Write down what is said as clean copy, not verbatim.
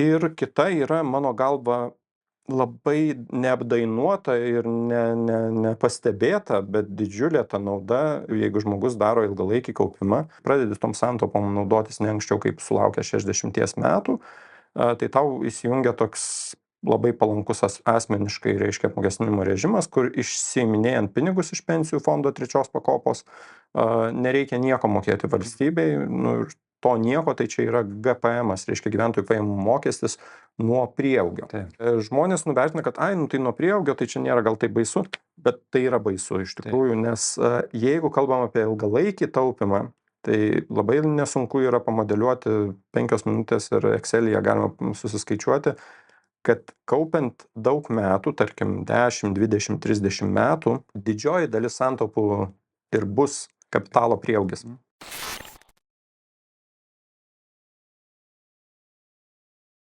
Ir kita yra, mano galva, labai neapdainuota ir nepastebėta, bet didžiulė ta nauda, jeigu žmogus daro ilgalaikį kaupimą, pradedi tom santaupom naudotis ne anksčiau kaip sulaukęs 60 metų, tai tau įsijungia toks labai palankus asmeniškai, reiškia, apmokestinimo režimas, kur išsiiminėjant pinigus iš pensijų fondo 3 pakopos, nereikia nieko mokėti valstybei, nu, ir to nieko, tai čia yra GPM-as, reiškia gyventojų pajamų mokestis nuo prieaugio. Žmonės nuvertina, kad nu tai nuo prieaugio, tai čia nėra gal taip baisu, bet tai yra baisu iš tikrųjų, nes jeigu kalbam apie ilgalaikį taupimą, tai labai nesunku yra pamodeliuoti 5 minutės ir Excel'yje galima susiskaičiuoti, kad kaupiant daug metų, tarkim 10, 20, 30 metų, didžioji dalis santaupų ir bus kapitalo prieaugis.